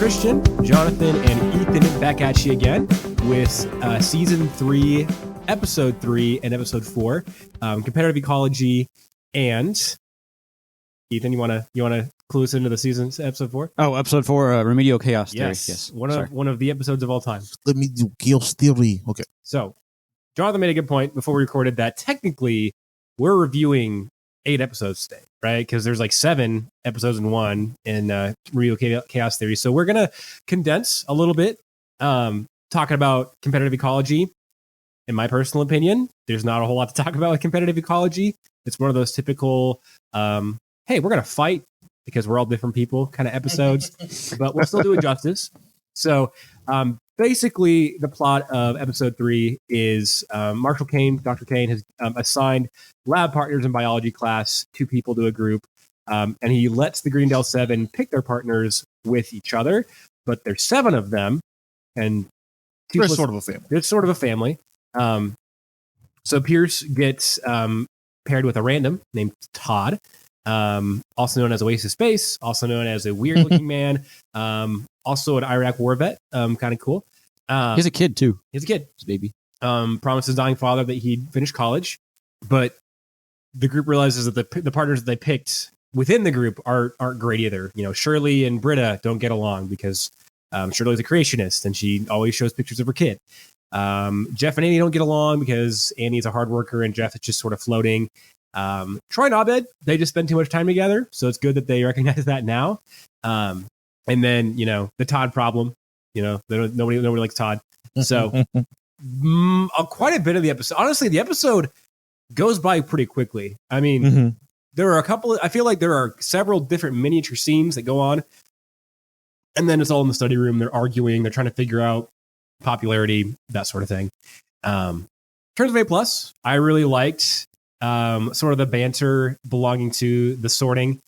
Christian, Jonathan, and Ethan back at you again with Season 3, Episode 3, and Episode 4, Competitive Ecology. And Ethan, you wanna clue us into the season's Episode 4? Oh, Episode 4, Remedial Chaos Theory. Yes, one of the episodes of all time. Let me do Chaos Theory. Okay. So, Jonathan made a good point before we recorded that technically we're reviewing 8 episodes today, right? Because there's like 7 episodes in one in Remedial Chaos Theory. So we're going to condense a little bit, talking about competitive ecology. In my personal opinion, there's not a whole lot to talk about with competitive ecology. It's one of those typical, hey, we're going to fight because we're all different people kind of episodes, but we'll still do it justice. So basically, the plot of episode 3 is Marshall Kane, Dr. Kane, has assigned lab partners in biology class, 2 people to a group, and he lets the Greendale 7 pick their partners with each other, but there's 7 of them, and It's sort of a family. It's sort of a family. So Pierce gets paired with a random named Todd, also known as Oasis Space, also known as a weird-looking man, also an Iraq war vet, kind of cool. He's a kid, too. He's a kid. He's a baby. Promised his dying father that he'd finish college, but the group realizes that the partners that they picked within the group aren't great either. You know, Shirley and Britta don't get along because Shirley's a creationist and she always shows pictures of her kid. Jeff and Annie don't get along because Annie's a hard worker and Jeff is just sort of floating. Troy and Abed, they just spend too much time together, so it's good that they recognize that now. And then, you know, the Todd problem. You know, nobody likes Todd. So quite a bit of the episode. Honestly, the episode goes by pretty quickly. I mean, there are I feel like there are several different miniature scenes that go on. And then it's all in the study room. They're arguing. They're trying to figure out popularity, that sort of thing. Turns of A+, I really liked sort of the banter belonging to the sorting.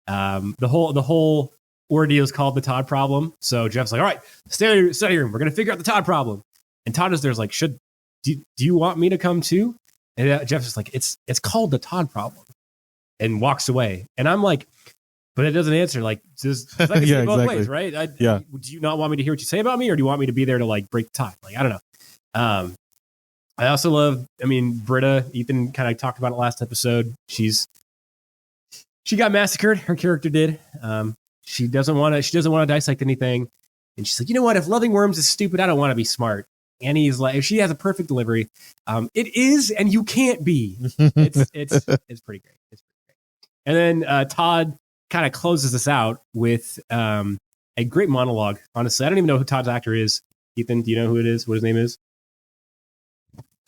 The whole ordeal is called the Todd problem. So Jeff's like, all right, study room. We're going to figure out the Todd problem. And Todd is there's like, do you want me to come too? And Jeff's just like, it's called the Todd problem, and walks away. And I'm like, but it doesn't answer. Like, just both exactly. ways, right? Yeah. Do you not want me to hear what you say about me, or do you want me to be there to like break the tie? Like, I don't know. I also love, Britta. Ethan kind of talked about it last episode. She got massacred. Her character did. She doesn't want to dissect anything. And she's like, you know what? If loving worms is stupid, I don't want to be smart. And he's like, if she has a perfect delivery, it is, and you can't be. It's pretty great. It's pretty great. And then Todd kind of closes this out with a great monologue. Honestly, I don't even know who Todd's actor is. Ethan, do you know who it is? What his name is?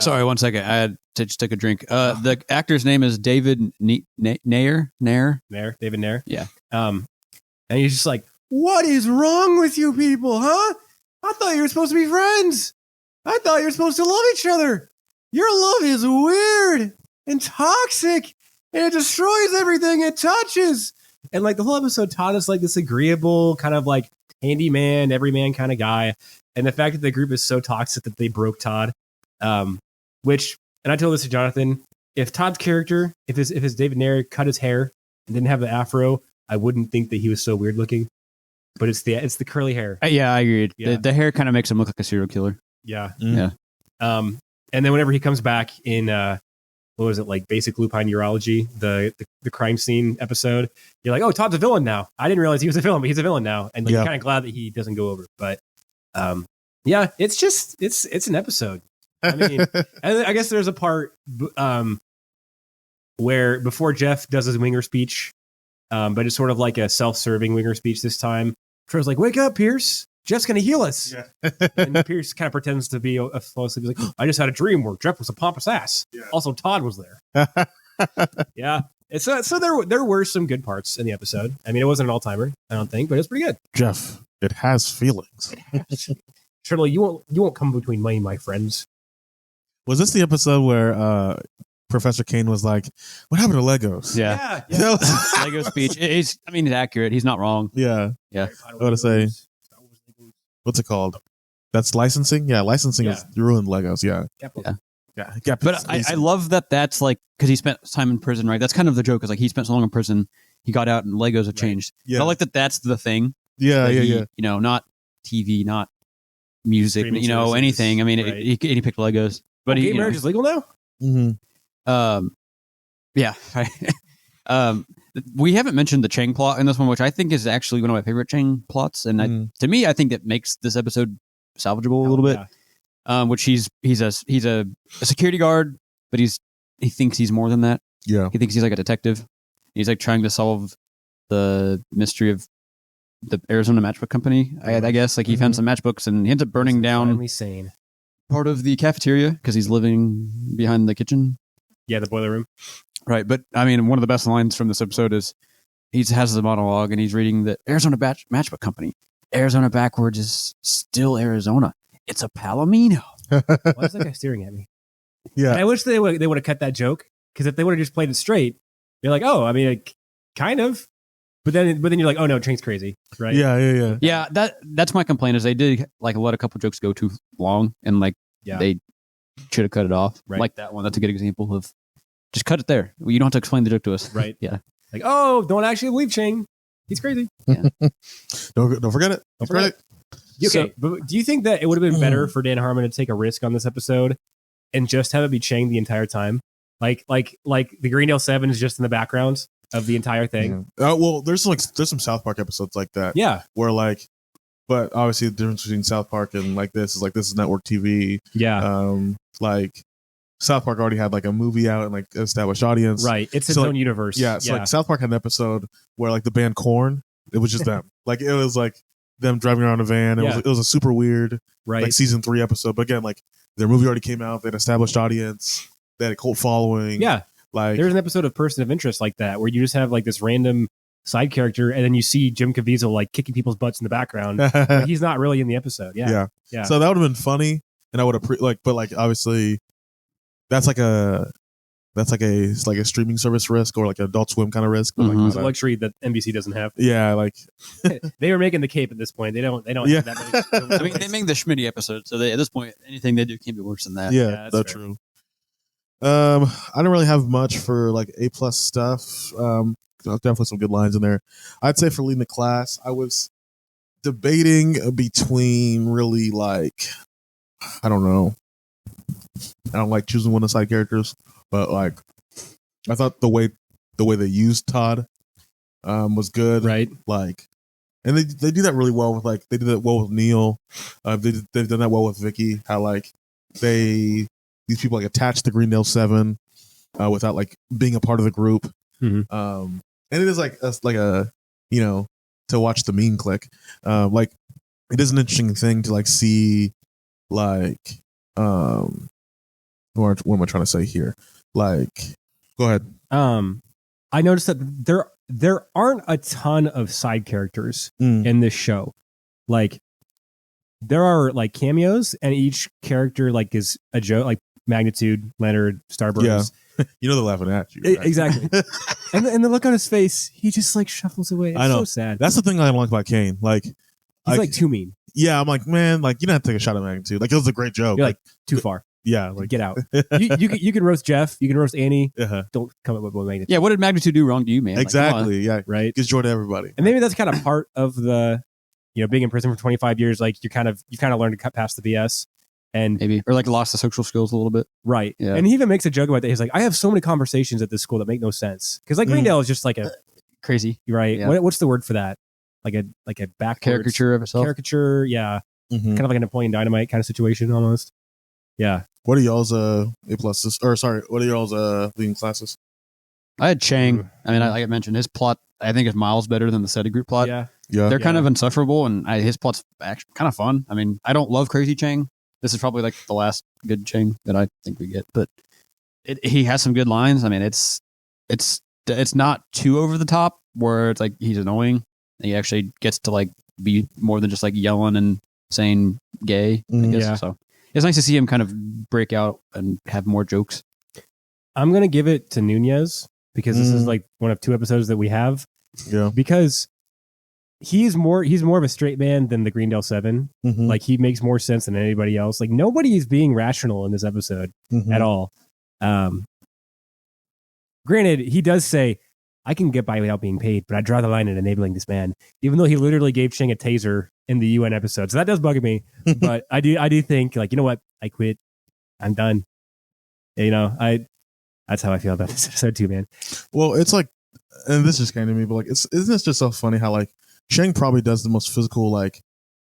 Sorry, 1 second. I had to just take a drink. The actor's name is David Nair. David Nair. Yeah. And he's just like, what is wrong with you people, huh? I thought you were supposed to be friends. I thought you were supposed to love each other. Your love is weird and toxic, and it destroys everything it touches. And like the whole episode, Todd is like this agreeable, kind of like handyman, everyman kind of guy. And the fact that the group is so toxic that they broke Todd, which, and I told this to Jonathan, if Todd's character, if his David Nair cut his hair and didn't have the afro, I wouldn't think that he was so weird looking. But it's the curly hair. Yeah, I agreed. Yeah. The hair kind of makes him look like a serial killer. Yeah. Yeah. And then whenever he comes back in what was it, like Basic Lupine Urology, the crime scene episode, you're like, oh, Todd's a villain now. I didn't realize he was a villain, but he's a villain now. And like, you're kind of glad that he doesn't go over. But yeah, it's an episode. I mean, and I guess there's a part where before Jeff does his winger speech, but it's sort of like a self-serving winger speech this time. Troy's like, wake up, Pierce. Jeff's going to heal us. Yeah. And Pierce kind of pretends to be asleep. He's like, I just had a dream where Jeff was a pompous ass. Yeah. Also, Todd was there. Yeah. So there were some good parts in the episode. I mean, it wasn't an all-timer, I don't think, but it was pretty good. Jeff, it has feelings. Shirley, you won't come between me and my friends. Was this the episode where Professor Kane was like, what happened to Legos? Yeah. Lego speech. It's accurate. He's not wrong. Yeah. Yeah. I want to say, what's it called? That's licensing? Yeah, licensing has ruined Legos. Yeah. Yeah. But I love that that's like, because he spent time in prison, right? That's kind of the joke, is like he spent so long in prison, he got out and Legos have changed. Yeah. I like that that's the thing. Yeah, Like yeah, he, yeah. You know, not TV, not music, Streaming you know, services, anything. I mean, right. he picked Legos, but gay he, you know, marriage is legal now? Mm-hmm. yeah. We haven't mentioned the Chang plot in this one, which I think is actually one of my favorite Chang plots, and to me, I think that makes this episode salvageable a little bit. Yeah. Which he's a security guard, but he thinks he's more than that. Yeah. He thinks he's like a detective. He's like trying to solve the mystery of the Arizona Matchbook Company. I guess like he found some matchbooks and he ends up burning down Finally sane. part of the cafeteria because he's living behind the kitchen. Yeah, the boiler room. Right, but I mean, one of the best lines from this episode is he has the monologue and he's reading the Arizona Matchbook Company. Arizona backwards is still Arizona. It's a Palomino. Why is that guy staring at me? Yeah. And I wish they would have cut that joke, because if they would have just played it straight, you're like, oh, I mean, kind of. But then you're like, oh no, Train's crazy, right? Yeah. Yeah, that's my complaint is they did like let a couple jokes go too long and like they should have cut it off. Right. Like that one. That's a good example of just cut it there. You don't have to explain the joke to us. Right. Yeah. Like, oh, don't actually believe Chang. He's crazy. Don't forget it. Don't forget it. Okay, but do you think that it would have been better for Dan Harmon to take a risk on this episode and just have it be Chang the entire time? Like the Greendale 7 is just in the background of the entire thing. Well, there's some South Park episodes like that. Yeah. Where like, but obviously the difference between South Park and this is network TV. Yeah. Like South Park already had like a movie out and like established audience. Right. It's its own universe. Yeah. So like South Park had an episode where like the band Korn, it was just them. Like it was like them driving around a van. It was a super weird like season 3 episode. But again, like their movie already came out. They had an established audience. They had a cult following. Yeah. Like there's an episode of Person of Interest like that where you just have like this random side character and then you see Jim Caviezel like kicking people's butts in the background. But he's not really in the episode. Yeah. So that would have been funny, and I would have but like obviously that's like a streaming service risk or like an Adult Swim kind of risk. But It's a luxury that NBC doesn't have. Yeah, like they were making the Cape at this point. They don't have that many. I mean, they make the Schmitty episode, so at this point, anything they do can't be worse than that. Yeah, that's true. I don't really have much for like A+ stuff. Definitely some good lines in there. I'd say for leading the class, I was debating between really like, I don't know. I don't like choosing one of the side characters, but like I thought the way they used Todd was good. Right. Like, and they do that really well with like they did that well with Neil. They've done that well with Vicky. How like these people like attach to Greendale 7 without like being a part of the group. Mm-hmm. And it is like a to watch the meme click. Like it is an interesting thing to like see like what am I trying to say here? Like, go ahead. I noticed that there aren't a ton of side characters in this show. Like there are like cameos, and each character like is a joke. Like Magnitude, Leonard, Starburst. Yeah. You know they're laughing at you. Right? Exactly. and the look on his face, he just like shuffles away. It's I know. so sad. That's the thing I don't like about Kane. Like he's like too mean. Yeah, I'm like, man, like you don't have to take a shot at Magnitude. Like it was a great joke. You're like too far. Yeah, like get out. you can roast Jeff. You can roast Annie. Uh-huh. Don't come up with Magnitude. Yeah, what did Magnitude do wrong to you, man? Exactly. Like, yeah, right. Gives joy to everybody. And maybe that's kind of part of the, being in prison for 25 years. Like you kind of learn to cut past the BS. And maybe, or like lost the social skills a little bit. Right. Yeah. And he even makes a joke about that. He's like, I have so many conversations at this school that make no sense. Because like Greendale is just like a crazy. Right. Yeah. What's the word for that? Like a backwards caricature of itself. Caricature. Yeah. Mm-hmm. Kind of like a Napoleon Dynamite kind of situation almost. Yeah. What are y'all's A+? Or sorry, what are y'all's leading classes? I had Chang. I mean, like I mentioned, his plot I think is miles better than the SETI group plot. Yeah. They're kind of insufferable, and his plot's actually kind of fun. I mean, I don't love Crazy Chang. This is probably like the last good Chang that I think we get, but he has some good lines. I mean, it's not too over the top where it's like he's annoying. He actually gets to like be more than just like yelling and saying gay. I guess. Yeah. So it's nice to see him kind of break out and have more jokes. I'm gonna give it to Nunez because this is like one of 2 episodes that we have. Yeah. Because he's more of a straight man than the Greendale 7. Mm-hmm. Like he makes more sense than anybody else. Like nobody is being rational in this episode at all. Granted, he does say, I can get by without being paid, but I draw the line at enabling this man, even though he literally gave Chang a taser in the UN episode. So that does bug me. But I do think, like, you know what? I quit. I'm done. That's how I feel about this episode too, man. Well, it's like, and this just came to me, but like, isn't this just so funny how like Chang probably does the most physical like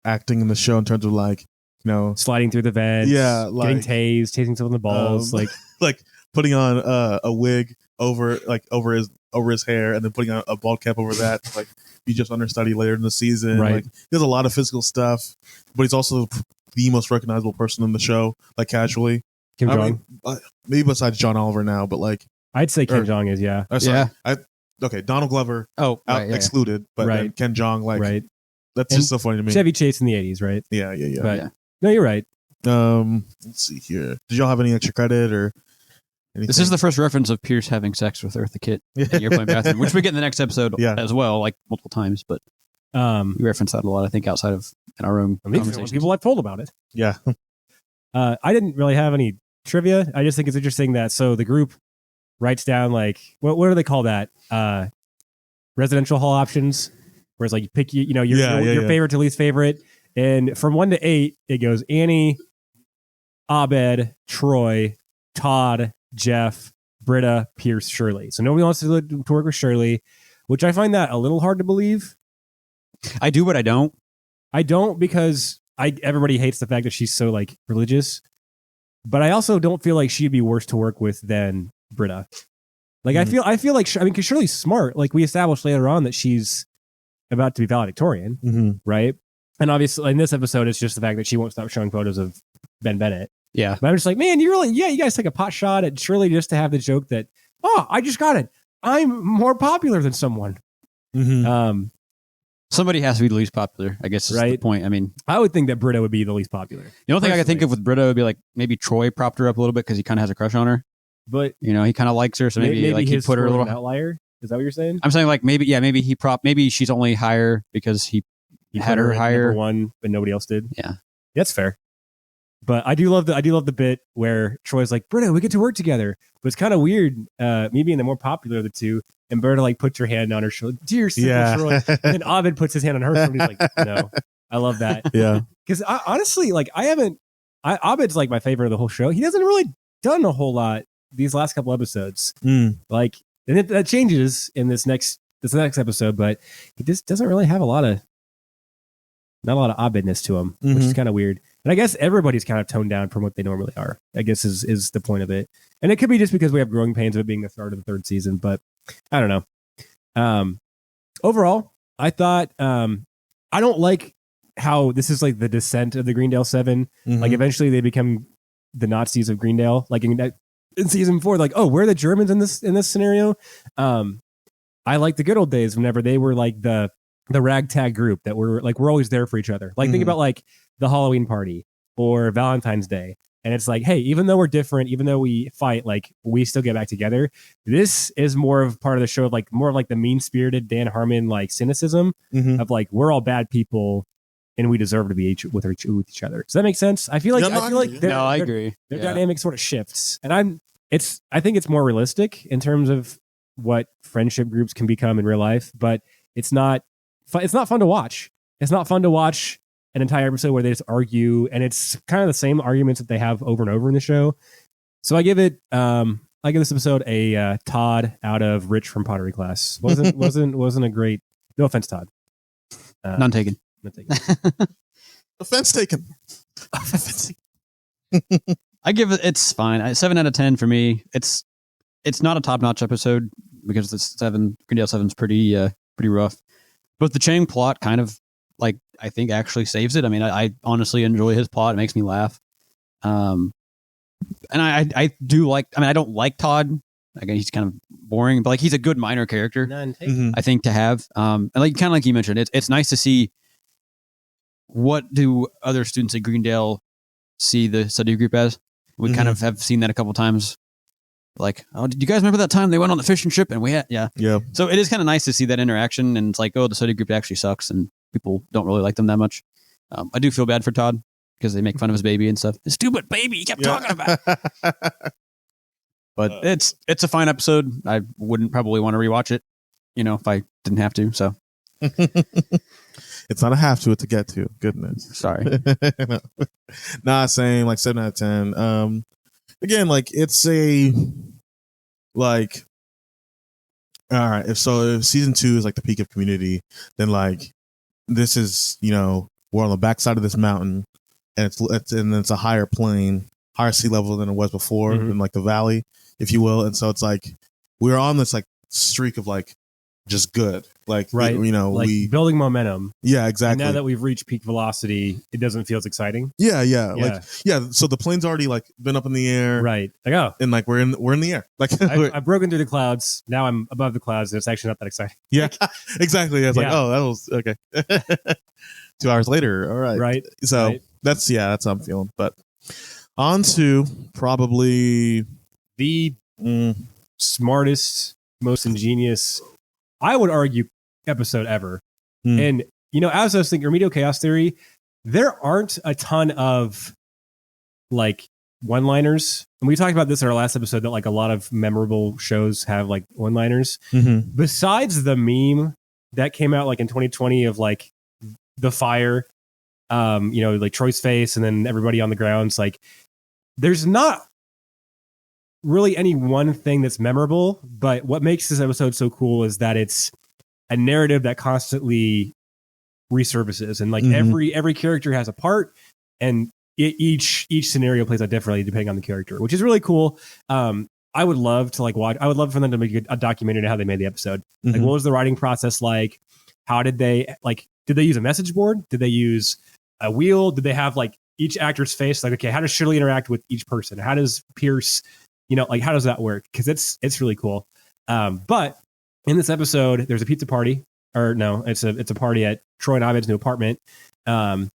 acting in the show in terms of like, sliding through the vents, like, getting tased, tasing someone in the balls, like putting on a wig over his hair and then putting on a bald cap over that, like be just understudy later in the season. Right. Like, he does a lot of physical stuff, but he's also the most recognizable person in the show, like casually. Kim Jong. Maybe besides John Oliver now, but like I'd say Kim Jong is, yeah. Okay, Donald Glover excluded, but then Ken Jong, like, right. That's just so funny to me. Chevy Chase in the 80s, right? Yeah. But, no, you're right. Let's see here. Did y'all have any extra credit or anything? This is the first reference of Pierce having sex with Eartha Kitt in the airplane bathroom, which we get in the next episode as well, like multiple times. But we reference that a lot, I think, outside of in our own conversations. People I've told about it. Yeah. I didn't really have any trivia. I just think it's interesting that the group writes down, like, what do they call that? Residential hall options, where it's like you pick your favorite to least favorite, and from 1 to 8 it goes Annie, Abed, Troy, Todd, Jeff, Britta, Pierce, Shirley. So nobody wants to work with Shirley, which I find that a little hard to believe. I do, but I don't. I don't, because everybody hates the fact that she's so like religious, but I also don't feel like she'd be worse to work with than Britta. Like, I feel like, because Shirley's smart. Like, we established later on that she's about to be valedictorian, right? And obviously, in this episode, it's just the fact that she won't stop showing photos of Ben Bennett. Yeah. But I'm just like, man, you guys take a pot shot at Shirley just to have the joke that, I just got it. I'm more popular than someone. Somebody has to be the least popular, I guess is the point. I mean, I would think that Britta would be the least popular. The only thing I could think of with Britta would be like maybe Troy propped her up a little bit because he kind of has a crush on her. But he kind of likes her, so maybe like he put her a little outlier. Is that what you're saying? I'm saying like maybe she's only higher because he had her higher number one, but nobody else did. Yeah, that's fair. But I do love the bit where Troy's like, Britta, we get to work together. But it's kind of weird, me being the more popular of the two, and Britta like puts her hand on her shoulder, dear simple Troy, and then Abed puts his hand on her shoulder. And he's like, no, I love that. Yeah, because honestly, like Abed's like my favorite of the whole show. He hasn't really done a whole lot these last couple episodes. Like, and that changes in this next episode, but he just doesn't really have not a lot of Abedness to him, which is kind of weird. And I guess everybody's kind of toned down from what they normally are, I guess is the point of it. And it could be just because we have growing pains of it being the start of the third season, but I don't know. Overall, I thought, I don't like how this is like the descent of the Greendale 7. Like, eventually they become the Nazis of Greendale. Like in season 4, like, we're the Germans in this scenario. I like the good old days whenever they were like the ragtag group that we're always there for each other. Like, think about like the Halloween party or Valentine's Day. And it's like, hey, even though we're different, even though we fight, like, we still get back together. This is more of part of the show, like more of like the mean-spirited Dan Harmon, like, cynicism of like, we're all bad people and we deserve to be with each other. Does that make sense? I feel like I agree. Their dynamic sort of shifts, and I think it's more realistic in terms of what friendship groups can become in real life, but it's not fun to watch. It's not fun to watch an entire episode where they just argue, and it's kind of the same arguments that they have over and over in the show. So I give this episode a Todd out of Rich from pottery class. Wasn't a great. No offense, Todd. None taken. Offense taken. I give it's fine. 7 out of 10 for me. It's not a top-notch episode because Greendale 7's pretty rough. But the Chang plot kind of, like, I think actually saves it. I mean, I honestly enjoy his plot. It makes me laugh. And I do like, I mean, I don't like Todd. Again, he's kind of boring, but like, he's a good minor character, I think, to have. And like, kind of like you mentioned, it's nice to see what do other students at Greendale see the study group as. We kind of have seen that a couple times. Like, did you guys remember that time they went on the fishing trip and we had, yeah. So it is kind of nice to see that interaction, and it's like, the study group actually sucks and people don't really like them that much. I do feel bad for Todd because they make fun of his baby and stuff. His stupid baby he kept talking about. But it's a fine episode. I wouldn't probably want to rewatch it. if I didn't have to. So It's not a have to, it's a get to. Goodness. sorry. No. Nah, same, like 7 out of 10. Again, like it's a like all right, if season 2 is like the peak of Community, then like this is, we're on the backside of this mountain and it's a higher plane, higher sea level than it was before, in like the valley, if you will. And so it's like we're on this like streak of like just good, like right, like we building momentum. Yeah, exactly. And now that we've reached peak velocity, it doesn't feel as exciting. Yeah. So the plane's already like been up in the air, Right? Like, oh, and like we're in the air. Like I've broken through the clouds. Now I'm above the clouds, and it's actually not that exciting. yeah, exactly. It's like, Yeah. oh, that was okay. 2 hours later, all right. Right. So Right. that's how I'm feeling. But on to probably The smartest, most ingenious, I would argue, episode ever. And as I was thinking, Remedial Chaos Theory, there aren't a ton of like one-liners, and we talked about this in our last episode that like a lot of memorable shows have like one-liners. Besides the meme that came out like in 2020 of like the fire, like Troy's face and then everybody on the grounds, like there's not really any one thing that's memorable. But what makes this episode so cool is that it's a narrative that constantly resurfaces, and like every character has a part, and each scenario plays out differently depending on the character, which is really cool. I would love to like watch. I would love for them to make a documentary on how they made the episode. Like, what was the writing process like? How did they like? Did they use a message board? Did they use a wheel? Did they have like each actor's face? Like, okay, how does Shirley interact with each person? How does Pierce, like how does that work? Because it's really cool. But in this episode, there's a pizza party, or no, it's a party at Troy and Abed's new apartment. And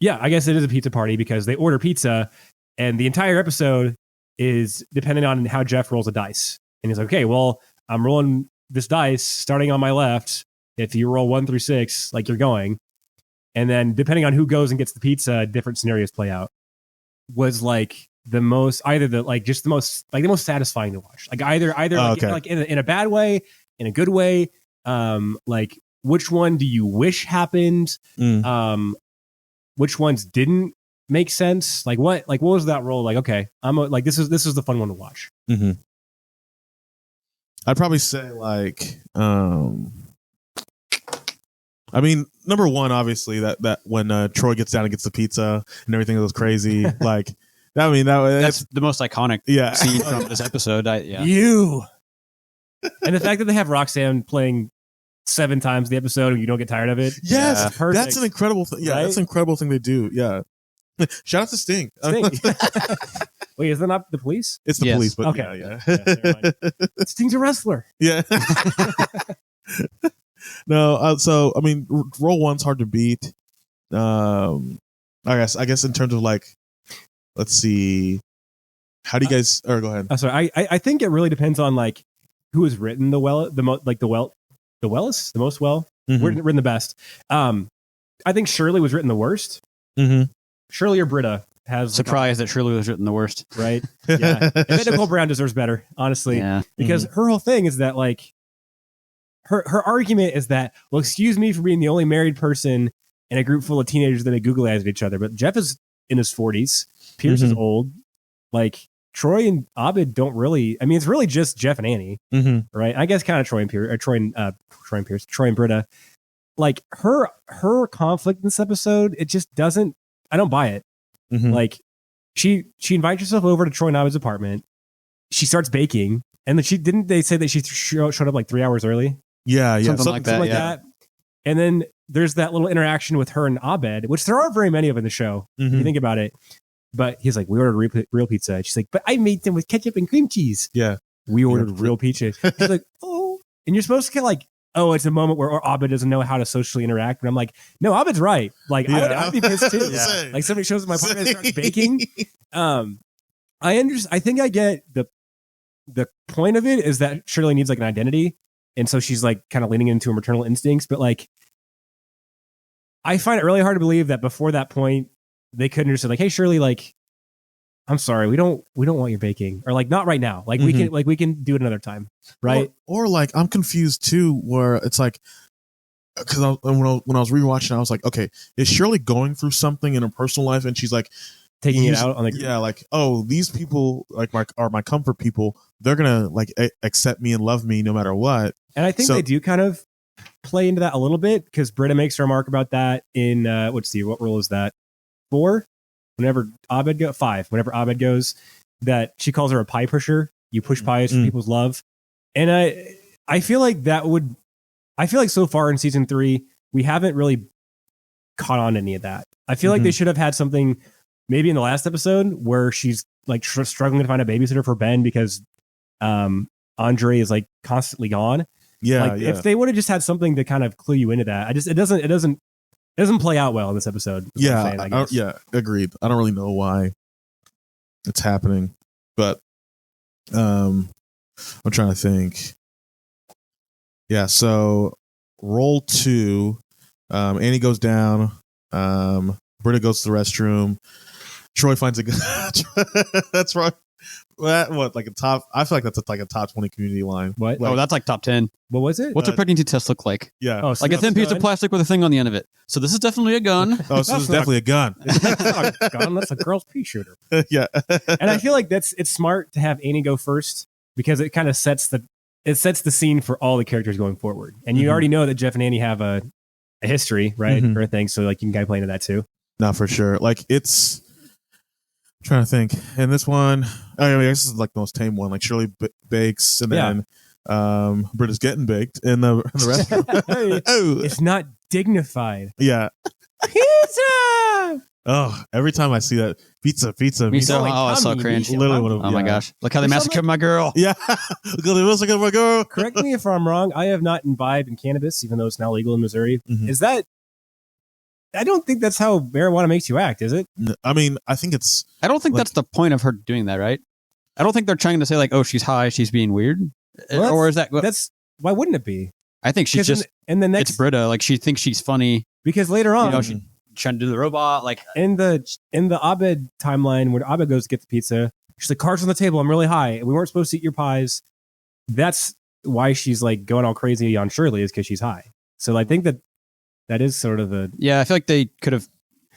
yeah, I guess it is a pizza party because they order pizza, and the entire episode is dependent on how Jeff rolls a dice. And he's like, okay, well, I'm rolling this dice starting on my left. If you roll 1 through 6, like you're going. And then depending on who goes and gets the pizza, different scenarios play out. Was like the most satisfying to watch. Like either like in a bad way, in a good way. Like which one do you wish happened? Which ones didn't make sense? Like what was that role? Like, okay, this is the fun one to watch. I'd probably say like, I mean, number one, obviously that when Troy gets down and gets the pizza and everything goes crazy, like, I mean, that's the most iconic scene from this episode. You. And the fact that they have Roxanne playing 7 times the episode and you don't get tired of it. Yes, that's an incredible thing. Yeah, right? That's an incredible thing they do. Yeah. Shout out to Sting. Wait, is that not the police? It's the police, but okay. Yeah, Sting's a wrestler. Yeah. No, so I mean, roll one's hard to beat. I guess in terms of like, let's see, how do you guys? Or go ahead. Sorry, I think it really depends on like who has written the most well, written the best. I think Shirley was written the worst. Shirley or Britta has surprised that Shirley was written the worst, right? Yeah, I bet Nicole Brown deserves better, honestly, because her whole thing is that like. Her argument is that, well, excuse me for being the only married person in a group full of teenagers that make Google eyes at each other, but Jeff is in his 40s. Pierce is old. Like Troy and Abed don't really. I mean, it's really just Jeff and Annie, right? I guess kind of Troy and Pierce, or Troy and Pierce, Troy and Britta. Like her conflict in this episode, it just doesn't. I don't buy it. Like she invites herself over to Troy and Abed's apartment. She starts baking, and then they say that she showed up like 3 hours early. Yeah, something like that. And then there's that little interaction with her and Abed, which there aren't very many of in the show, if you think about it. But he's like, we ordered real pizza. And she's like, but I made them with ketchup and cream cheese. Yeah. We ordered real pizza. She's like, oh. And you're supposed to get like, oh, it's a moment where Abed doesn't know how to socially interact. And I'm like, no, Abed's right. Like, I'd be pissed too. Like somebody shows up my apartment and starts baking. I think I get the point of it is that Shirley needs like an identity. And so she's like kind of leaning into her maternal instincts. But like, I find it really hard to believe that before that point, they couldn't have just said like, hey, Shirley, like, I'm sorry, we don't want your baking, or like not right now. Like we can do it another time, right? Or like I'm confused too, where it's like because when I was rewatching, I was like, okay, is Shirley going through something in her personal life, and she's like taking it out on the like, oh, these people like are my comfort people. They're gonna like accept me and love me no matter what. And I think they do kind of play into that a little bit, because Britta makes a remark about that in let's see, what rule is that? 4? Whenever Abed goes, 5. Whenever Abed goes, that she calls her a pie pusher. You push pies for people's love, and I feel like so far in season 3 we haven't really caught on to any of that. I feel like they should have had something maybe in the last episode where she's like struggling to find a babysitter for Ben because Andre is like constantly gone. Yeah, like, if they would have just had something to kind of clue you into that, it doesn't play out well in this episode. Yeah, agreed. I don't really know why it's happening, but I'm trying to think. Yeah, so roll 2. Annie goes down. Britta goes to the restroom. Troy finds a gun. That's right. What like a top? I feel like that's like a top 20 community line. What? Like, that's like top 10. What was it? What's a pregnancy test look like? Yeah. Oh, so like a thin piece of plastic with a thing on the end of it. So this is definitely a gun. Oh, so this is definitely a gun. That's not a gun. That's a girl's pea shooter. Yeah. And I feel like it's smart to have Annie go first, because it kind of sets the scene for all the characters going forward. And you already know that Jeff and Annie have a history, right? Or a thing. So like you can kind of play into that too. No, for sure. Like I'm trying to think. And this one, I mean, this is like the most tame one. Like Shirley bakes, and then Britta's getting baked in the restaurant. Oh, it's not dignified. Yeah. Pizza. Oh, every time I see that pizza. Me so. Oh, it's so cringe. Literally, Oh my gosh! Look how they massacred my girl. Yeah, look how they massacred my girl. Correct me if I'm wrong. I have not imbibed in cannabis, even though it's now legal in Missouri. Is that? I don't think that's how marijuana makes you act, is it? I mean, I think it's. I don't think that's the point of her doing that, right? I don't think they're trying to say like, oh, she's high, she's being weird, or is that? That's why wouldn't it be? I think she's just. In the next, it's Britta. Like she thinks she's funny because later on, she's trying to do the robot. Like in the Abed timeline, when Abed goes to get the pizza, she's like, "Cards on the table. I'm really high, and we weren't supposed to eat your pies." That's why she's like going all crazy on Shirley, is because she's high. So I think that is sort of the. Yeah, I feel like they could have.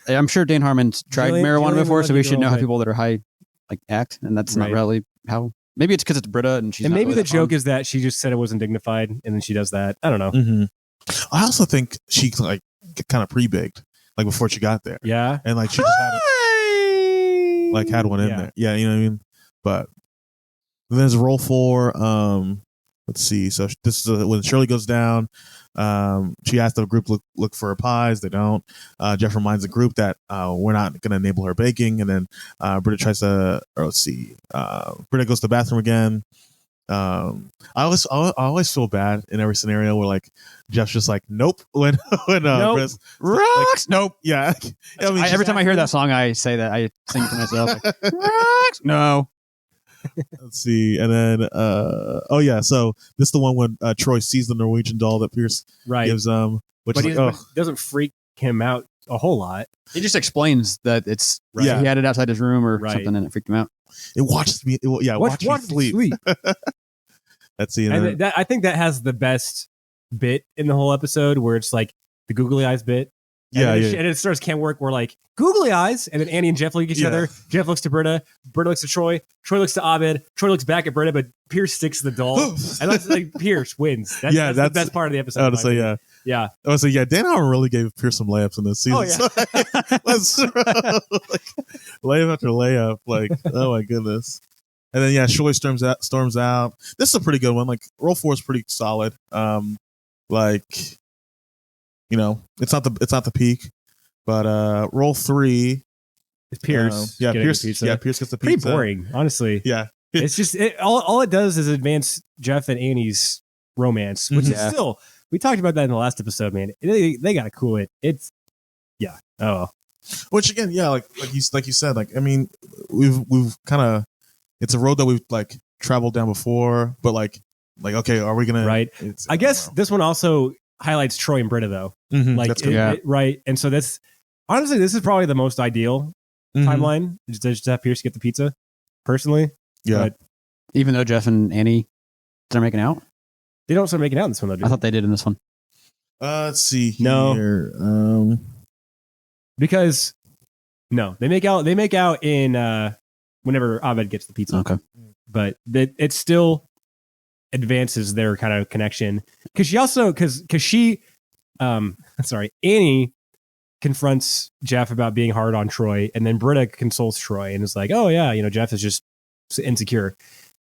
I'm sure Dan Harmon's tried marijuana before, so we should know how people that are high like act, and that's not really how. Maybe it's because it's Britta and she's. And maybe really the joke is that she just said it wasn't dignified, and then she does that. I don't know. I also think she like kind of pre-baked, like before she got there. Yeah, and like she just had it, like had one in there. Yeah, you know what I mean. But then there's roll 4. Let's see. So this is when Shirley goes down. She asked the group look for her pies. They don't. Jeff reminds the group that we're not going to enable her baking, and then Britta tries to. Or let's see. Britta goes to the bathroom again. I always feel bad in every scenario where like Jeff's just like nope when nope. Britta's rocks like, nope. Yeah. I mean, every time I hear that song, I say that. I sing it to myself. Like, rocks. No. Let's see, and then so this is the one when Troy sees the Norwegian doll that Pierce gives which but is it doesn't freak him out a whole lot. He just explains that it's he had it outside his room or something, and it freaked him out. It watches me. Watch me sleep. Let's see, and I think that has the best bit in the whole episode, where it's like the googly eyes bit. And it starts can't work. We're like googly eyes, and then Annie and Jeff look at each other. Jeff looks to Britta. Britta looks to Troy. Troy looks to Abed. Troy looks back at Britta, but Pierce sticks to the doll, and that's like Pierce wins. That's the best part of the episode. I would say yeah. I would say Dan Harmon really gave Pierce some layups in this season. Oh yeah, let's layup after layup. Like oh my goodness. And then Shirley storms out. This is a pretty good one. Like roll 4 is pretty solid. Like. You know, it's not the peak, but roll 3. It's Pierce. Pierce. Pizza. Yeah, Pierce gets the pretty pizza. Boring, honestly. Yeah, it's just all it does is advance Jeff and Annie's romance, which is still we talked about that in the last episode. Man, they got to cool it. It's Which again, like you said, like I mean, we've kind of it's a road that we've like traveled down before, but like okay, are we gonna right? I guess this one also highlights Troy and Britta though. Like right, and so that's honestly this is probably the most ideal timeline. Just have Pierce get the pizza. Personally, Yeah. but Even though Jeff and Annie start making out, they don't start making out in this one though. Do I thought they did in this one. Let's see No. here. because no, they make out. They make out in whenever Abed gets the pizza. Okay. But it still advances their kind of connection because she also because she Annie confronts Jeff about being hard on Troy, and then Britta consoles Troy and is like, oh yeah, Jeff is just insecure.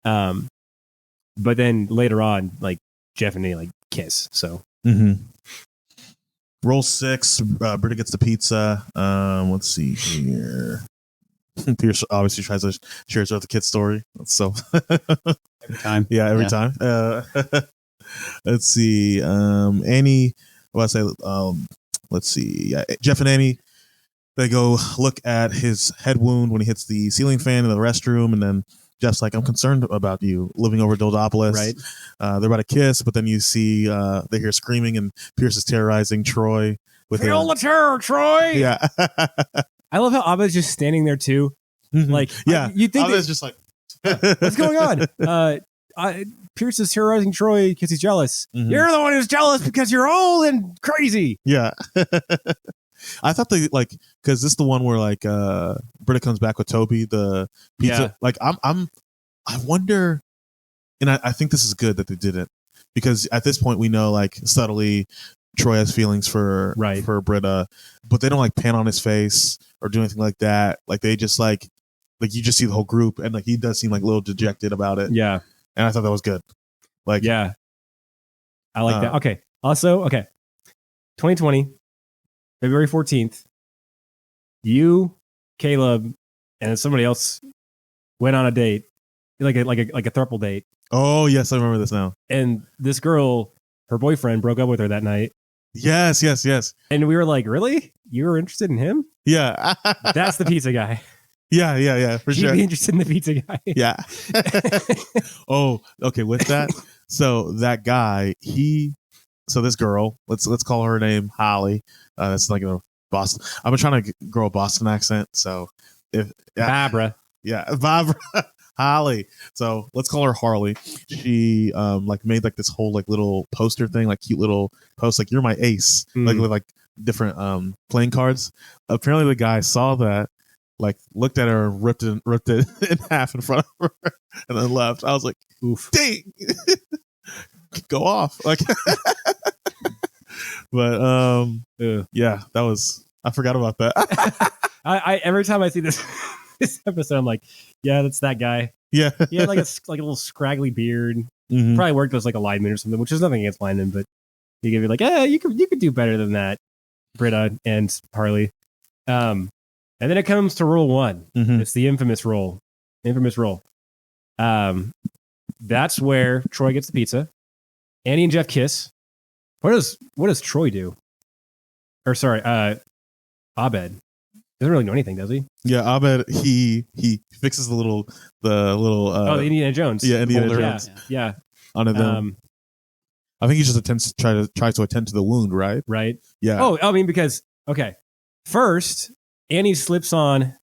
But then later on, like Jeff and Annie like kiss. So Roll 6. Britta gets the pizza. Let's see here. Pierce obviously tries to share with the kid's story. So Every time. yeah, every time. Let's see. Annie. What I say? Let's see. Yeah, Jeff and Annie. They go look at his head wound when he hits the ceiling fan in the restroom, and then Jeff's like, "I'm concerned about you living over Dildopolis." right. They're about to kiss, but then you see they hear screaming, and Pierce is terrorizing Troy with Feel the terror, Troy. yeah, I love how Abed's just standing there too. Like, yeah. you think I was just like, what's going on? Pierce is terrorizing Troy because he's jealous. You're the one who's jealous because you're old and crazy. Yeah. I thought they like because this is the one where like Britta comes back with Toby the pizza. Yeah. Like I wonder, and I think this is good that they did it because at this point we know like subtly Troy has feelings for Britta, but they don't like pan on his face or do anything like that. Like they just like you just see the whole group and like he does seem like a little dejected about it. Yeah. And I thought that was good. Like yeah, I like that. Okay. Also, 2020. February 14th, you, Caleb, and somebody else went on a date, like a throuple date. Oh yes, I remember this now. And this girl, her boyfriend, broke up with her that night. Yes. And we were like, "Really? You were interested in him? Yeah, That's the pizza guy. yeah, for You'd sure. be interested in the pizza guy." Yeah. Oh, okay. With that, so that guy, so this girl, let's call her name Holly. That's like a Boston. I'm trying to grow a Boston accent, so Barbara. Barbara, Holly. So let's call her Harley. She like made like this whole like little poster thing, like cute little post, like you're my ace, like with like different playing cards. Apparently, the guy saw that, like looked at her, and ripped it in half in front of her, and then left. I was like, oof, dang, go off, like. But yeah, that was, I forgot about that. I every time I see this episode, I'm like, yeah, that's that guy. Yeah, He had like a little scraggly beard. Probably worked as like a lineman or something, which is nothing against linemen, but he could be like, you could do better than that, Britta and Harley. And then it comes to rule 1. It's the infamous roll. That's where Troy gets the pizza. Annie and Jeff kiss. What does Troy do? Or sorry, Abed doesn't really know anything, does he? Yeah, Abed he fixes the little the Indiana Jones. Yeah, Indiana Jones. Yeah. On them. I think he just tries to attend to the wound, right? Right. Yeah. Oh, I mean because first Annie slips on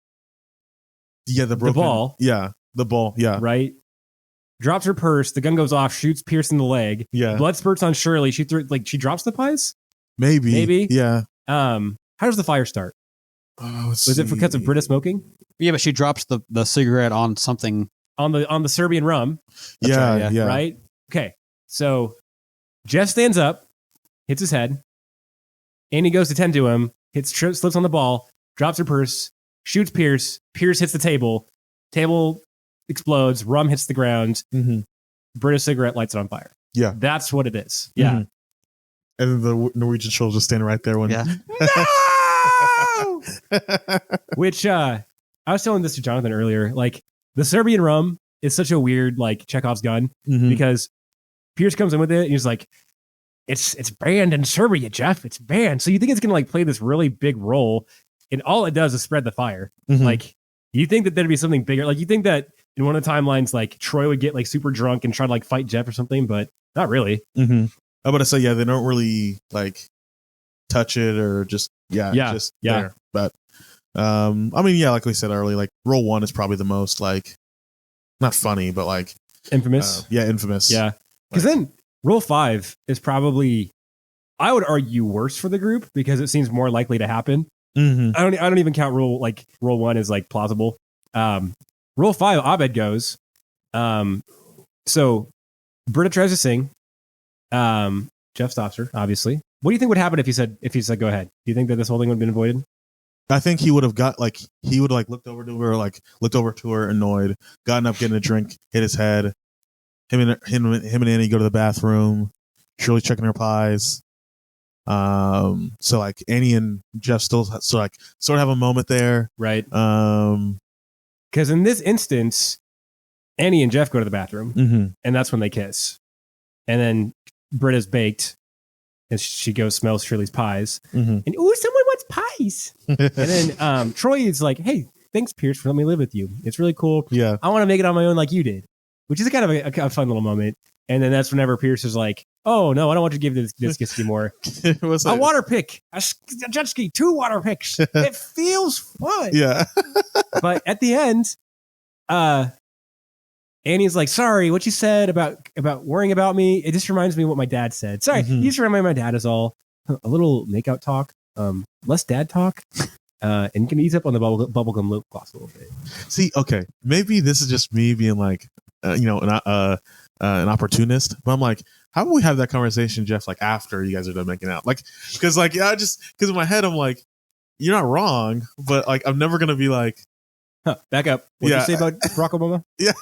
the ball. Yeah, the ball. Yeah. Right. Drops her purse. The gun goes off. Shoots Pierce in the leg. Yeah. Blood spurts on Shirley. She she drops the pies. Maybe. Yeah. How does the fire start? Was it because of Britta smoking? Yeah, but she drops the cigarette on something on the Serbian rum. Yeah. Right. Okay. So Jeff stands up, hits his head. Annie goes to tend to him. Slips on the ball. Drops her purse. Shoots Pierce. Pierce hits the table. Table explodes. Rum hits the ground. Britta's cigarette lights it on fire. Yeah. That's what it is. Yeah. And the Norwegian troll just standing right there when Yeah. No! Which I was telling this to Jonathan earlier. Like the Serbian rum is such a weird like Chekhov's gun because Pierce comes in with it and he's like, it's banned in Serbia, Jeff. It's banned. So you think it's gonna like play this really big role, and all it does is spread the fire. Like you think that there'd be something bigger. Like you think that in one of the timelines, like Troy would get like super drunk and try to like fight Jeff or something, but not really. I'm about to say, they don't really like touch it or just there. But I mean, yeah, like we said earlier, like role 1 is probably the most like not funny, but like Infamous. infamous. Yeah. Because then role 5 is probably, I would argue, worse for the group because it seems more likely to happen. Mm-hmm. I don't even count role 1 as like plausible. Role 5, Abed goes. So Britta tries to sing. Jeff stops her, obviously. What do you think would happen if he said go ahead? Do you think that this whole thing would have been avoided? I think he would have got like he would like looked over to her annoyed, gotten up, getting a drink, hit his head. Him and Annie go to the bathroom. Shirley checking her pies. So like Annie and Jeff still sort of have a moment there, right? Because in this instance, Annie and Jeff go to the bathroom, and that's when they kiss. And then Britta's baked, and she goes smells Shirley's pies, and ooh, someone wants pies. And then Troy is like, "Hey, thanks, Pierce, for letting me live with you. It's really cool. Yeah, I want to make it on my own like you did," which is a kind of a fun little moment. And then that's whenever Pierce is like, "Oh no, I don't want you to give this kiss anymore. A water pick, a jet ski, 2 water picks. It feels fun." Yeah. But at the end, Annie's like, "Sorry, what you said about worrying about me, it just reminds me of what my dad said. Sorry, you just remind me of my dad is all. A little makeout talk, less dad talk, and you can ease up on the bubblegum lip gloss a little bit." See, okay, maybe this is just me being like, an opportunist, but I'm like, how about we have that conversation, Jeff, like after you guys are done making out? Like, because like, yeah, because in my head, I'm like, you're not wrong, but like, I'm never going to be like, back up. What did you say about Barack Obama? Yeah.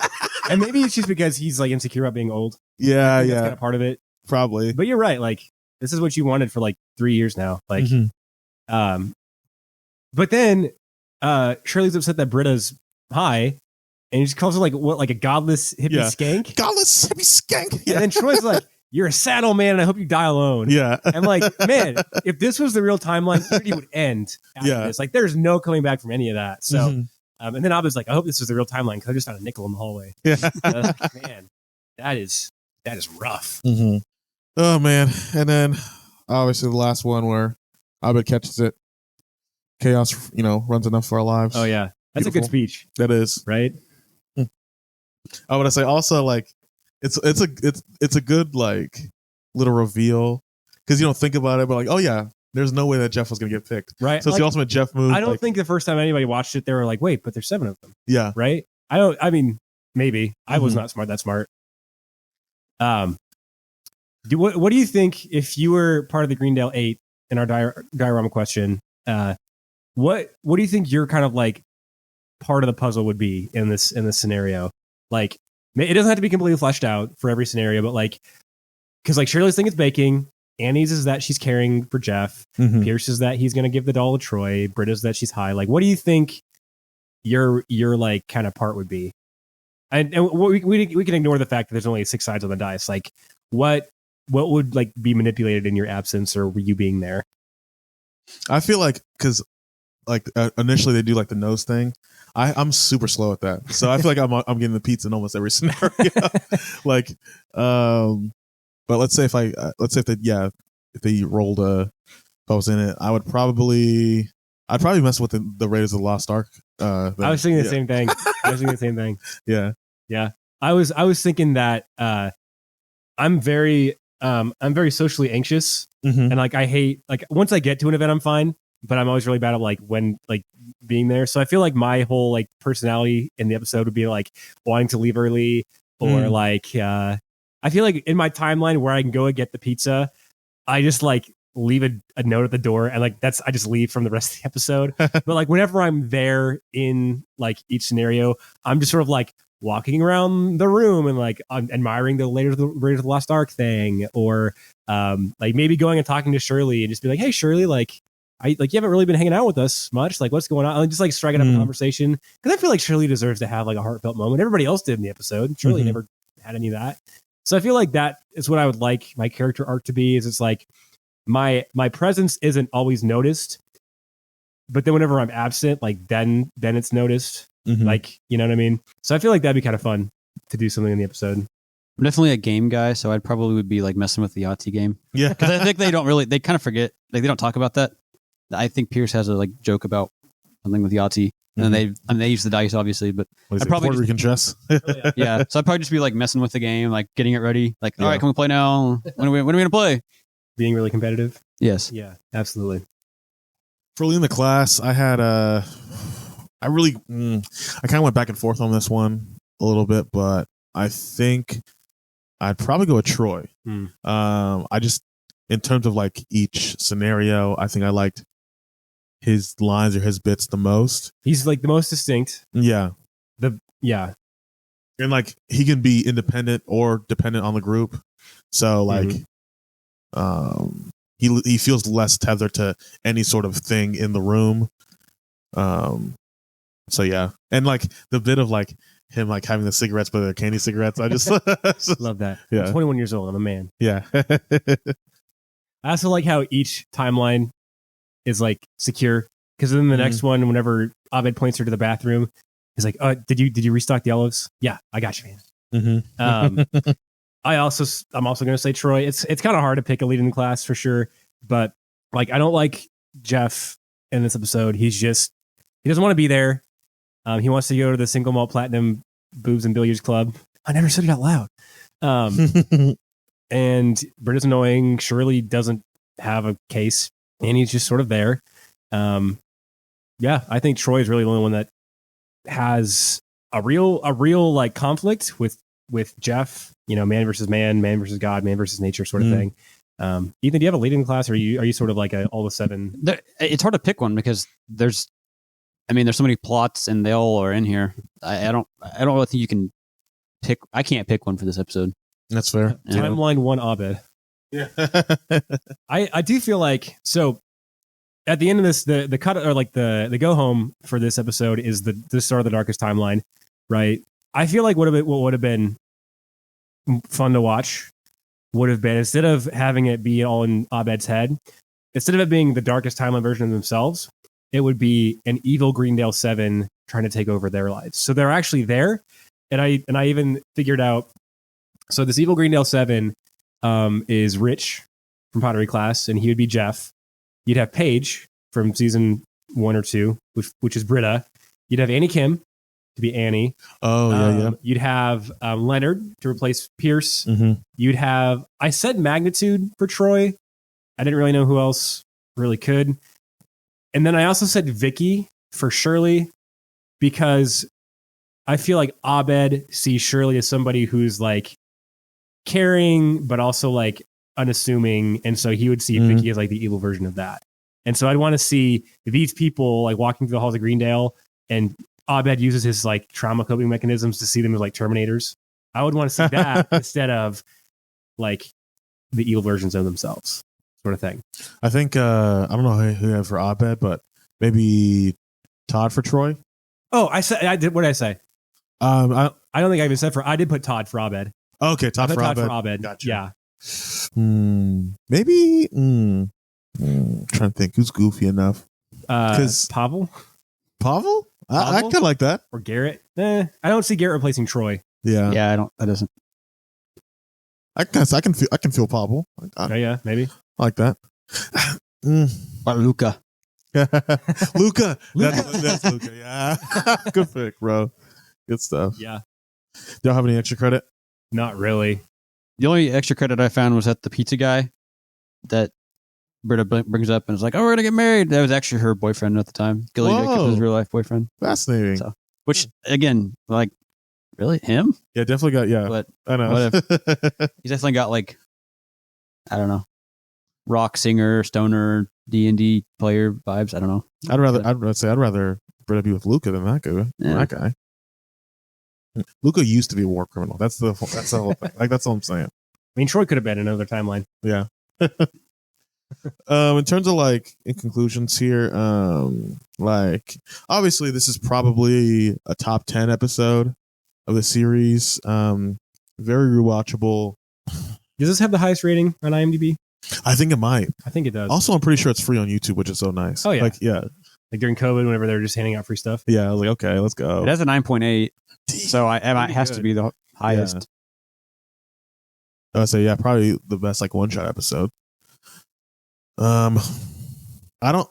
And maybe it's just because he's like insecure about being old. Yeah. That's kind of part of it. Probably. But you're right. Like, this is what you wanted for like 3 years now. Like, but then Shirley's upset that Britta's high, and he just calls her like a godless hippie skank. Godless hippie skank. Yeah. And then Troy's like, "You're a saddle man, and I hope you die alone." Yeah. I'm like, man, if this was the real timeline, it would end after this. Like, there's no coming back from any of that. So, and then I was like, I hope this is the real timeline because I just found a nickel in the hallway. Yeah. Man, that is rough. Oh man. And then obviously the last one where Abed catches it. Chaos, runs enough for our lives. Oh yeah. That's beautiful. A good speech. That is. Right? I would say also like it's a good like little reveal because you don't think about it, but like, oh yeah, there's no way that Jeff was gonna get picked. Right. So it's the ultimate Jeff move. I don't think the first time anybody watched it, they were like, wait, but there's 7 of them. Yeah. Right? I mean, maybe. I was not that smart. What do you think if you were part of the Greendale 8 in our diorama question? What do you think your kind of like part of the puzzle would be in this scenario? Like, it doesn't have to be completely fleshed out for every scenario, but like, because like Shirley's thing is baking, Annie's is that she's caring for Jeff, Pierce is that he's going to give the doll to Troy, Britta's that she's high. Like, what do you think your like kind of part would be? And we can ignore the fact that there's only 6 sides on the dice. Like, what would like be manipulated in your absence or you being there? I feel like because like initially they do like the nose thing. I'm super slow at that, so I feel like I'm getting the pizza in almost every scenario. Like, but let's say if they rolled if I was in it, I'd probably mess with the Raiders of the Lost Ark. I was thinking the same thing. Yeah. Yeah. I was thinking that I'm very socially anxious, and like I hate like once I get to an event I'm fine, but I'm always really bad at like when like being there. So I feel like my whole like personality in the episode would be like wanting to leave early or like I feel like in my timeline where I can go and get the pizza, I just like leave a note at the door and like I just leave from the rest of the episode. But like whenever I'm there in like each scenario, I'm just sort of like walking around the room and like admiring the Raiders of the Lost Ark thing, or like maybe going and talking to Shirley and just be like, "Hey Shirley, like you haven't really been hanging out with us much. Like, what's going on?" And just like striking up a conversation, because I feel like Shirley deserves to have like a heartfelt moment. Everybody else did in the episode. Shirley never had any of that. So I feel like that is what I would like my character arc to be. Is it's like my presence isn't always noticed, but then whenever I'm absent, like then it's noticed. Like, you know what I mean? So I feel like that'd be kind of fun to do something in the episode. I'm definitely a game guy, so I'd probably would be like messing with the Yahtzee game. Yeah, because I think they kind of forget, like they don't talk about that. I think Pierce has a like joke about something with Yahtzee. And then they use the dice, obviously, but What is I'd it, probably Puerto just- Rican chess. yeah. So I'd probably just be like messing with the game, like getting it ready. Like, all Yeah. right, can we play now? When are we going to play? Being really competitive. Yes. Yeah, absolutely. For leading the class, I had I kind of went back and forth on this one a little bit, but I think I'd probably go with Troy. I just, in terms of like each scenario, I think I liked his lines or his bits the most. He's like the most distinct. Yeah. Yeah. And like he can be independent or dependent on the group. So like he feels less tethered to any sort of thing in the room. So yeah. And like the bit of like him like having the cigarettes but they're candy cigarettes, I just Love that. Yeah. I'm 21 years old. I'm a man. Yeah. I also like how each timeline is like secure because then the next one, whenever Abed points her to the bathroom, he's like, did you restock the olives? Yeah, I got you, man. I'm also going to say Troy. It's kind of hard to pick a lead in the class for sure, but like I don't like Jeff in this episode. He doesn't want to be there. He wants to go to the single malt platinum boobs and billiards club. I never said it out loud. And Britta's annoying. Shirley doesn't have a case, and he's just sort of there. Yeah, I think Troy is really the only one that has a real like conflict with Jeff. You know, man versus man, man versus God, man versus nature, sort of thing. Ethan, do you have a lead in the class, or are you sort of like all of a sudden? It's hard to pick one because there's so many plots and they all are in here. I don't really think you can pick. I can't pick one for this episode. That's fair. Yeah. Timeline one, Abed. Yeah. I do feel like so. At the end of this, the cut or like the go home for this episode is the start of the darkest timeline, right? I feel like what would have been fun to watch would have been, instead of having it be all in Abed's head, instead of it being the darkest timeline version of themselves, it would be an evil Greendale 7 trying to take over their lives. So they're actually there, and I even figured out. So this evil Greendale 7 is Rich from Pottery Class, and he would be Jeff. You'd have Paige from season 1 or 2, which is Britta. You'd have Annie Kim to be Annie. Oh, yeah. You'd have Leonard to replace Pierce. Mm-hmm. You'd have, I said Magnitude for Troy. I didn't really know who else really could. And then I also said Vicky for Shirley, because I feel like Abed sees Shirley as somebody who's like caring, but also like unassuming, and so he would see Vicky as like the evil version of that. And so I'd want to see these people like walking through the halls of Greendale, and Abed uses his like trauma coping mechanisms to see them as like Terminators. I would want to see that instead of like the evil versions of themselves, sort of thing. I think I don't know who you have for Abed, but maybe Todd for Troy. Oh, I did. What did I say? I don't think I even said I did put Todd for Abed. Okay, Todd for Todd Abed. for Abed. Gotcha. Yeah. Maybe. Trying to think who's goofy enough. Because Pavel I kind of like that. or Garrett. I don't see Garrett replacing Troy. Yeah. Yeah, I don't. That doesn't. I can feel Pavel. Yeah, maybe. I like that. Or Luca. Luca. That's Luca. Yeah. Good pick, bro. Good stuff. Yeah. Y'all have any extra credit? Not really. The only extra credit I found was that the pizza guy that Britta brings up and is like, "Oh, we're gonna get married." That was actually her boyfriend at the time. Gilly Jacobs was his real life boyfriend. Fascinating. So, which again, like, really him? Yeah, definitely got. Yeah, But I know. he's definitely got like, I don't know, rock singer, stoner, D&D player vibes. I don't know. I'd rather Britta be with Luca than that guy. Yeah. That guy. Luca used to be a war criminal. That's the whole thing. Like that's all I'm saying. I mean, Troy could have been another timeline. Yeah. In terms of like in conclusions here, like obviously this is probably a top 10 episode of the series. Very rewatchable. Does this have the highest rating on IMDb? I think it might. I think it does. Also, I'm pretty sure it's free on YouTube, which is so nice. Oh, yeah. Like Like during COVID, whenever they were just handing out free stuff. I was like, okay, let's go. It has a 9.8, so it has good. to be the highest. I would say, yeah, probably the best like one shot episode. I don't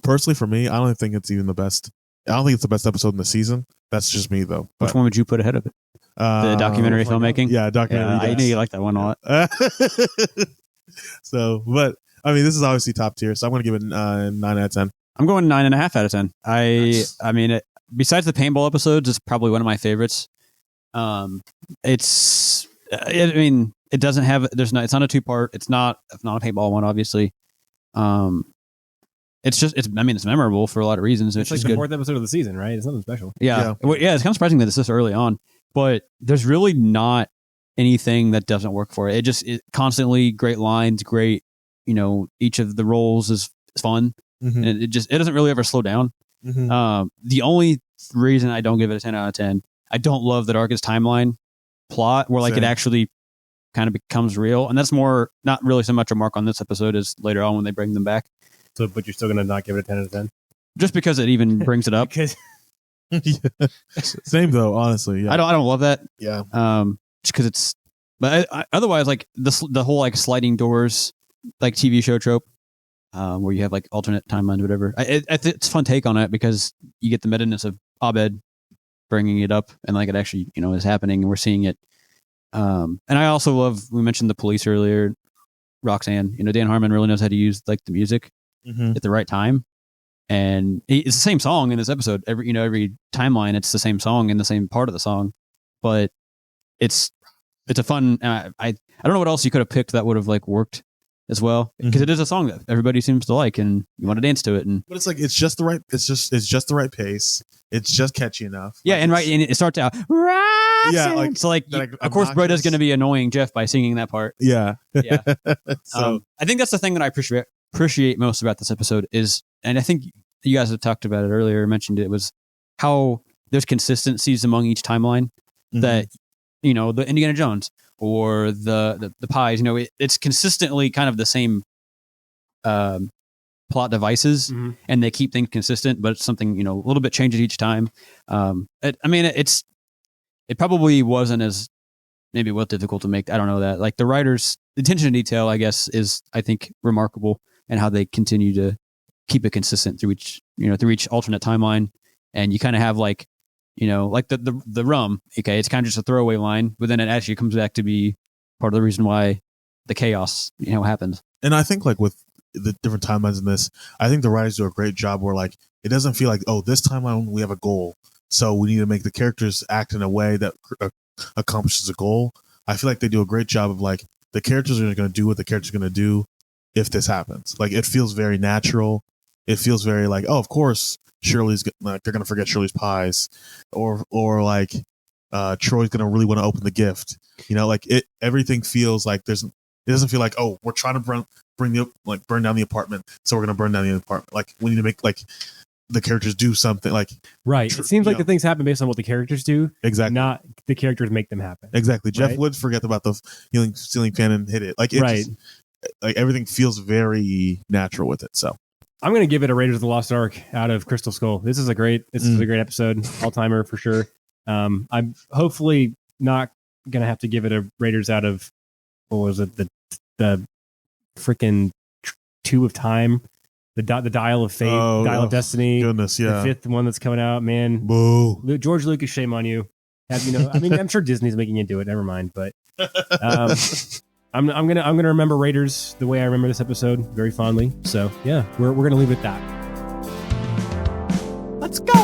personally for me, I don't think it's even the best. I don't think it's the best episode in the season. That's just me though. Which one would you put ahead of it? The documentary filmmaking? Yeah, documentary. I knew you liked that one a lot. So, but I mean, this is obviously top tier, so I'm going to give it 9 out of 10. I'm going 9.5 out of 10. I mean, besides the paintball episodes, it's probably one of my favorites. I mean, it doesn't have. It's not a 2-part. It's not a paintball one, obviously. It's memorable for a lot of reasons. It's like the 4th episode of the season, right? It's nothing special. Yeah. Well, yeah. It's kind of surprising that it's this early on, but there's really not anything that doesn't work for it. It constantly great lines, great. Each of the roles is fun, and it doesn't really ever slow down. The only reason I don't give it a 10 out of 10, I don't love the Darkest Timeline plot where it actually kind of becomes real, and that's more not really so much a mark on this episode as later on when they bring them back. So, but you're still going to not give it a 10 out of 10? Just because it even brings it up. Yeah. Same though, honestly. Yeah. I don't love that. Yeah. Just because it's, but otherwise, like the whole like sliding doors, like TV show trope, where you have like alternate timelines, or whatever. It's a fun take on it because you get the meta-ness of Abed bringing it up, and like it actually is happening, and we're seeing it. And I also love. We mentioned the police earlier. Roxanne, Dan Harmon really knows how to use like the music at the right time, and it's the same song in this episode. Every timeline, it's the same song in the same part of the song, but it's a fun. I don't know what else you could have picked that would have like worked as well, because it is a song that everybody seems to like, and you want to dance to it. But it's like it's just the right the right pace. It's just catchy enough. Yeah, and it starts out Roxanne. Yeah, like so like of course Bretta's going to be annoying Jeff by singing that part. Yeah, yeah. So I think that's the thing that I appreciate most about this episode is, and I think you guys have talked about it earlier, mentioned it, was how there's consistencies among each timeline that the Indiana Jones or the Pies, it's consistently kind of the same plot devices, and they keep things consistent, but it's something a little bit changes each time. It probably wasn't as maybe difficult to make. I don't know that. Like the writers' attention to detail, I guess, is I think remarkable, and how they continue to keep it consistent through each alternate timeline. And you kind of have like the rum. Okay, it's kind of just a throwaway line, but then it actually comes back to be part of the reason why the chaos happens. And I think like with the different timelines in this, I think the writers do a great job where like it doesn't feel like, oh, this timeline we have a goal, so we need to make the characters act in a way that accomplishes a goal. I feel like they do a great job of like the characters are going to do what the characters are going to do if this happens. Like it feels very natural. It feels very like, oh, of course Shirley's like they're going to forget Shirley's pies, or like Troy's going to really want to open the gift. Like everything feels like it doesn't feel like, oh, we're trying to burn down the apartment, so we're going to burn down the apartment. Like we need to make like the characters do something like right. It seems like the things happen based on what the characters do, exactly, not the characters make them happen. Exactly. Jeff right? would forget about the ceiling fan and hit it. Like right. Like everything feels very natural with it. So I'm going to give it a Raiders of the Lost Ark out of Crystal Skull. This is a great episode, all timer for sure. I'm hopefully not going to have to give it a Raiders out of what was it, the freaking Tube of Time. The Dial of Fate, Dial of Destiny. Goodness, yeah. The 5th one that's coming out, man. Boo. George Lucas, shame on you. I'm sure Disney's making you do it. Never mind, but I'm gonna remember Raiders the way I remember this episode very fondly. So yeah, we're gonna leave it at that. Let's go.